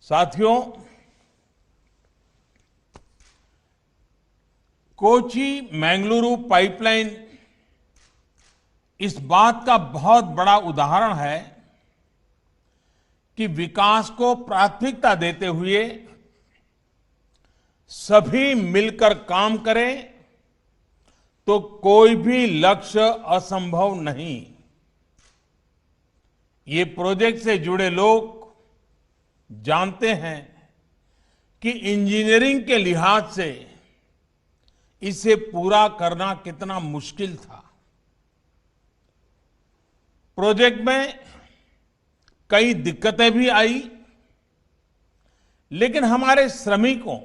साथियों, कोची मैंगलुरु पाइपलाइन इस बात का बहुत बड़ा उदाहरण है कि विकास को प्राथमिकता देते हुए सभी मिलकर काम करें तो कोई भी लक्ष्य असंभव नहीं। ये प्रोजेक्ट से जुड़े लोग जानते हैं कि इंजीनियरिंग के लिहाज से इसे पूरा करना कितना मुश्किल था। प्रोजेक्ट में कई दिक्कतें भी आई, लेकिन हमारे श्रमिकों,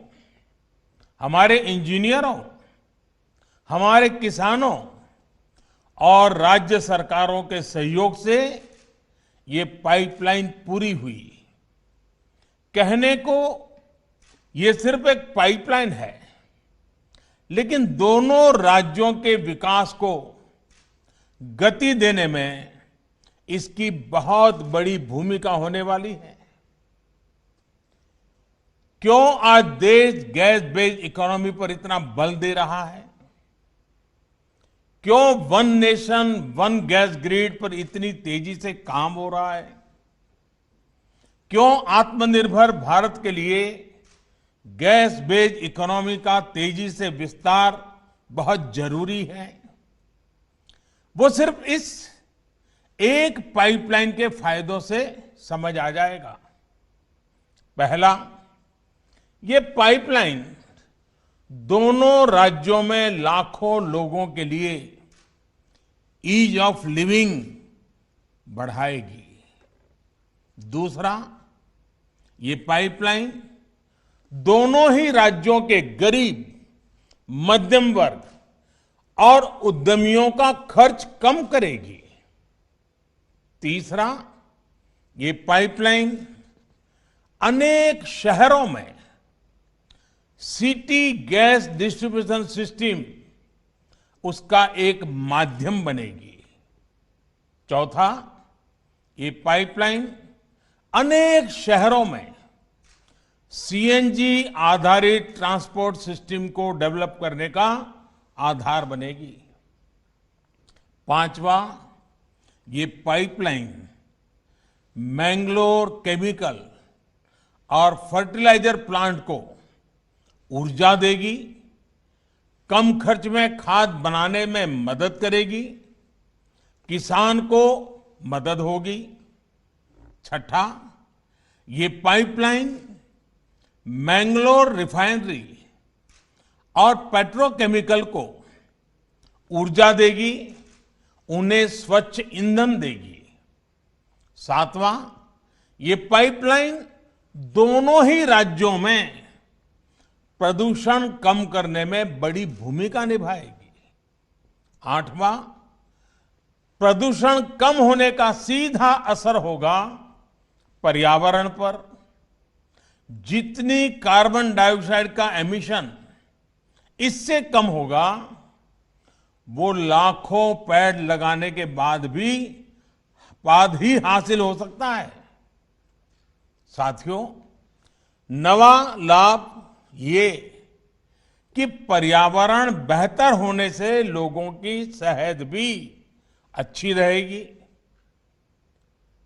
हमारे इंजीनियरों, हमारे किसानों और राज्य सरकारों के सहयोग से ये पाइपलाइन पूरी हुई। कहने को ये सिर्फ एक पाइपलाइन है, लेकिन दोनों राज्यों के विकास को गति देने में इसकी बहुत बड़ी भूमिका होने वाली है। क्यों आज देश गैस बेस्ड इकोनॉमी पर इतना बल दे रहा है? क्यों one nation one gas grid पर इतनी तेजी से काम हो रहा है? क्यों आत्मनिर्भर भारत के लिए गैस बेस्ड इकोनॉमी का तेजी से विस्तार बहुत जरूरी है? वो सिर्फ इस एक पाइपलाइन के फायदों से समझ आ जाएगा। पहला, ये पाइपलाइन दोनों राज्यों में लाखों लोगों के लिए ईज ऑफ लिविंग बढ़ाएगी। दूसरा, ये पाइपलाइन दोनों ही राज्यों के गरीब, मध्यम वर्ग और उद्यमियों का खर्च कम करेगी। तीसरा, ये पाइपलाइन अनेक शहरों में सिटी गैस डिस्ट्रीब्यूशन सिस्टम उसका एक माध्यम बनेगी। चौथा, ये पाइपलाइन अनेक शहरों में सीएनजी आधारित ट्रांसपोर्ट सिस्टम को डेवलप करने का आधार बनेगी। पांचवा, ये पाइपलाइन मैंगलोर केमिकल और फर्टिलाइजर प्लांट को ऊर्जा देगी, कम खर्च में खाद बनाने में मदद करेगी, किसान को मदद होगी। छठा, ये पाइपलाइन मैंगलोर रिफाइनरी और पेट्रोकेमिकल को ऊर्जा देगी, उन्हें स्वच्छ ईंधन देगी। सातवां, ये पाइपलाइन दोनों ही राज्यों में प्रदूषण कम करने में बड़ी भूमिका निभाएगी। आठवां, प्रदूषण कम होने का सीधा असर होगा पर्यावरण पर। जितनी कार्बन डाइऑक्साइड का एमिशन इससे कम होगा, वो लाखों पेड़ लगाने के बाद ही हासिल हो सकता है। साथियों, नवा लाभ ये कि पर्यावरण बेहतर होने से लोगों की सेहत भी अच्छी रहेगी,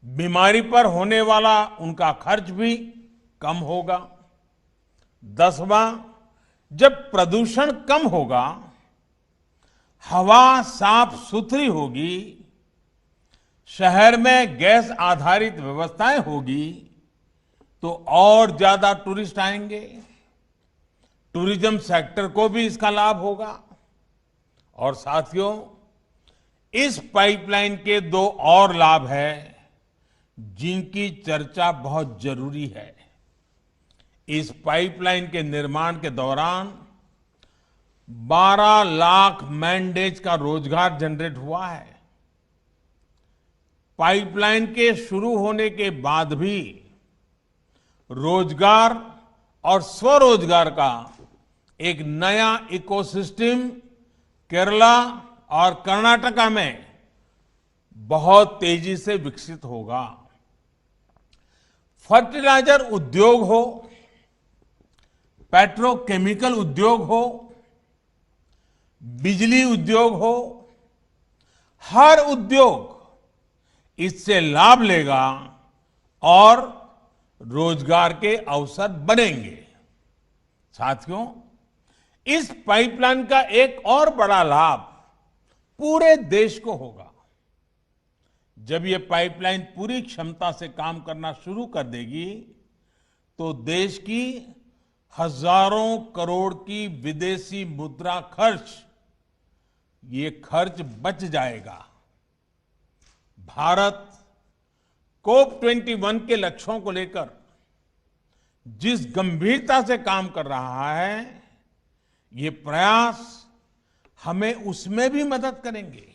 बीमारी पर होने वाला उनका खर्च भी कम होगा। 10वां, जब प्रदूषण कम होगा, हवा साफ सुथरी होगी, शहर में गैस आधारित व्यवस्थाएं होगी, तो और ज्यादा टूरिस्ट आएंगे। टूरिज्म सेक्टर को भी इसका लाभ होगा। और साथियों, इस पाइपलाइन के दो और लाभ हैं जिनकी चर्चा बहुत जरूरी है। इस पाइपलाइन के निर्माण के दौरान 12 लाख मैन डेज का रोजगार जनरेट हुआ है। पाइपलाइन के शुरू होने के बाद भी रोजगार और स्वरोजगार का एक नया इकोसिस्टम केरला और कर्नाटका में बहुत तेजी से विकसित होगा। फर्टिलाइजर उद्योग हो, पेट्रोकेमिकल उद्योग हो, बिजली उद्योग हो, हर उद्योग इससे लाभ लेगा और रोजगार के अवसर बनेंगे। साथियों, इस पाइपलाइन का एक और बड़ा लाभ पूरे देश को होगा। जब ये पाइपलाइन पूरी क्षमता से काम करना शुरू कर देगी तो देश की हजारों करोड़ की विदेशी मुद्रा खर्च, ये खर्च बच जाएगा। भारत COP21 के लक्ष्यों को लेकर जिस गंभीरता से काम कर रहा है, ये प्रयास हमें उसमें भी मदद करेंगे।